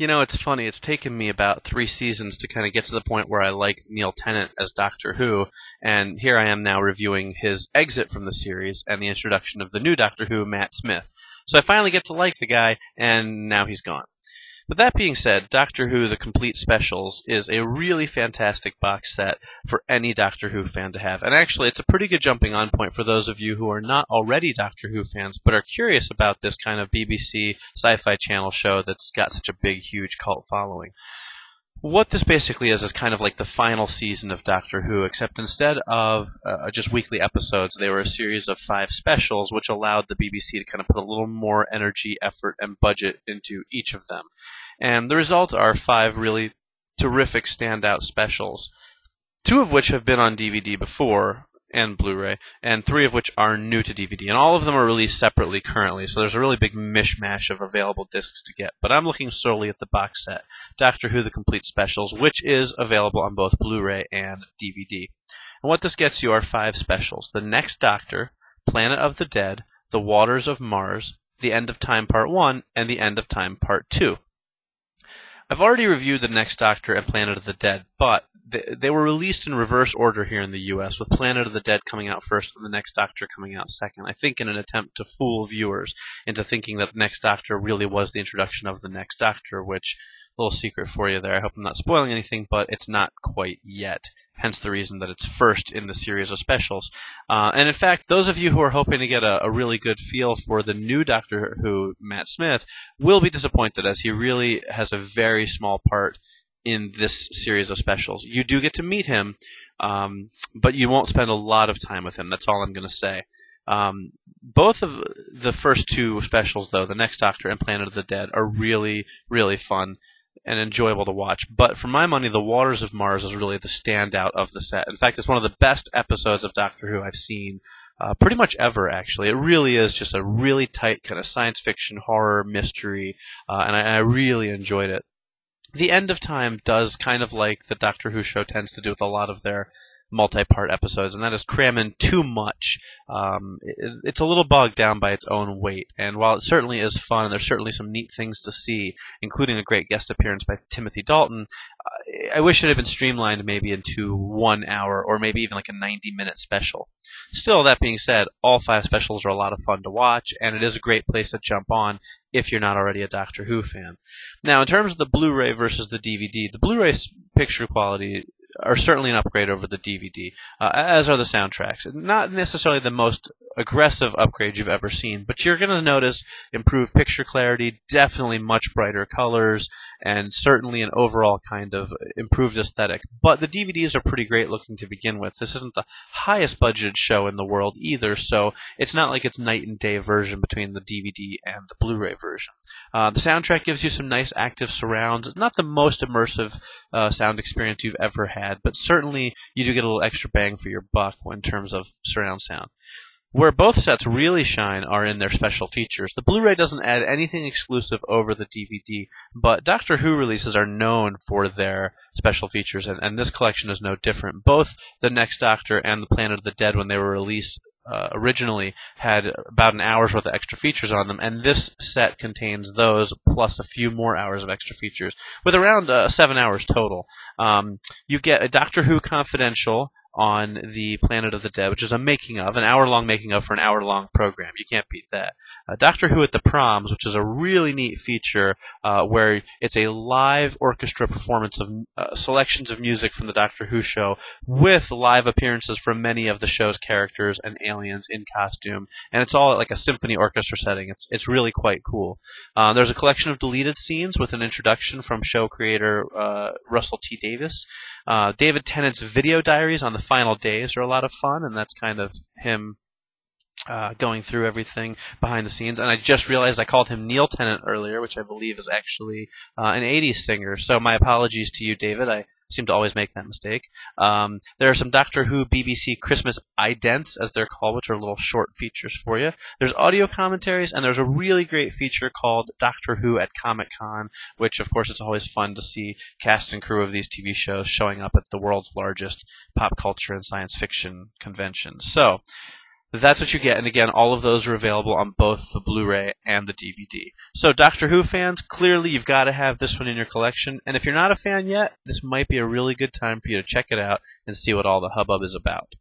You know, it's funny. It's taken me about 3 seasons to kind of get to the point where I like Neil Tennant as Doctor Who, and here I am now reviewing his exit from the series and the introduction of the new Doctor Who, Matt Smith. So I finally get to like the guy, and now he's gone. But that being said, Doctor Who The Complete Specials is a really fantastic box set for any Doctor Who fan to have. And actually, it's a pretty good jumping on point for those of you who are not already Doctor Who fans, but are curious about this kind of BBC Sci-Fi Channel show that's got such a big, huge cult following. What this basically is kind of like the final season of Doctor Who, except instead of just weekly episodes, they were a series of 5 specials, which allowed the BBC to kind of put a little more energy, effort, and budget into each of them. And the result are 5 really terrific standout specials, 2 of which have been on DVD before, and Blu-ray, and 3 of which are new to DVD. And all of them are released separately currently, so there's a really big mishmash of available discs to get. But I'm looking solely at the box set, Doctor Who The Complete Specials, which is available on both Blu-ray and DVD. And what this gets you are 5 specials: The Next Doctor, Planet of the Dead, The Waters of Mars, The End of Time Part 1, and The End of Time Part 2. I've already reviewed The Next Doctor and Planet of the Dead, but they were released in reverse order here in the U.S., with Planet of the Dead coming out first and The Next Doctor coming out second, I think in an attempt to fool viewers into thinking that The Next Doctor really was the introduction of The Next Doctor, which, a little secret for you there, I hope I'm not spoiling anything, but it's not quite yet, hence the reason that it's first in the series of specials. And in fact, those of you who are hoping to get a really good feel for the new Doctor Who, Matt Smith, will be disappointed, as he really has a very small part in this series of specials. You do get to meet him, but you won't spend a lot of time with him. That's all I'm going to say. Both of the first 2 specials, though, The Next Doctor and Planet of the Dead, are really, really fun and enjoyable to watch. But for my money, The Waters of Mars is really the standout of the set. In fact, it's one of the best episodes of Doctor Who I've seen pretty much ever, actually. It really is just a really tight kind of science fiction, horror, mystery, and I really enjoyed it. The End of Time does kind of like the Doctor Who show tends to do with a lot of their multi-part episodes, and that is cram in too much. It's a little bogged down by its own weight, and while it certainly is fun, and there's certainly some neat things to see, including a great guest appearance by Timothy Dalton, I wish it had been streamlined maybe into 1 hour, or maybe even like a 90-minute special. Still, that being said, all 5 specials are a lot of fun to watch, and it is a great place to jump on if you're not already a Doctor Who fan. Now, in terms of the Blu-ray versus the DVD, the Blu-ray picture quality are certainly an upgrade over the DVD, as are the soundtracks. Not necessarily the most aggressive upgrade you've ever seen, but you're going to notice improved picture clarity, definitely much brighter colors, and certainly an overall kind of improved aesthetic. But the DVDs are pretty great looking to begin with. This isn't the highest budgeted show in the world either, so it's not like it's night and day version between the DVD and the Blu-ray version. The soundtrack gives you some nice active surrounds. Not the most immersive sound experience you've ever had, but certainly you do get a little extra bang for your buck in terms of surround sound. Where both sets really shine are in their special features. The Blu-ray doesn't add anything exclusive over the DVD, but Doctor Who releases are known for their special features, and this collection is no different. Both The Next Doctor and The Planet of the Dead, when they were released originally, had about an hour's worth of extra features on them, and this set contains those plus a few more hours of extra features, with around 7 hours total. You get a Doctor Who Confidential on the Planet of the Dead, which is a making-of, an hour-long making-of for an hour-long program. You can't beat that. Doctor Who at the Proms, which is a really neat feature where it's a live orchestra performance of selections of music from the Doctor Who show with live appearances from many of the show's characters and aliens in costume, and it's all like a symphony orchestra setting. It's really quite cool. There's a collection of deleted scenes with an introduction from show creator Russell T. Davies. David Tennant's video diaries on the final days are a lot of fun, and that's kind of him going through everything behind the scenes. And I just realized I called him Neil Tennant earlier, which I believe is actually an 80s singer, so my apologies to you, David. I seem to always make that mistake. There are some Doctor Who BBC Christmas idents, as they're called, which are little short features for you. There's audio commentaries, and there's a really great feature called Doctor Who at Comic-Con, which, of course, it's always fun to see cast and crew of these TV shows showing up at the world's largest pop culture and science fiction convention. So, That's what you get, and again, all of those are available on both the Blu-ray and the DVD. So Doctor Who fans, clearly you've got to have this one in your collection, and if you're not a fan yet, this might be a really good time for you to check it out and see what all the hubbub is about.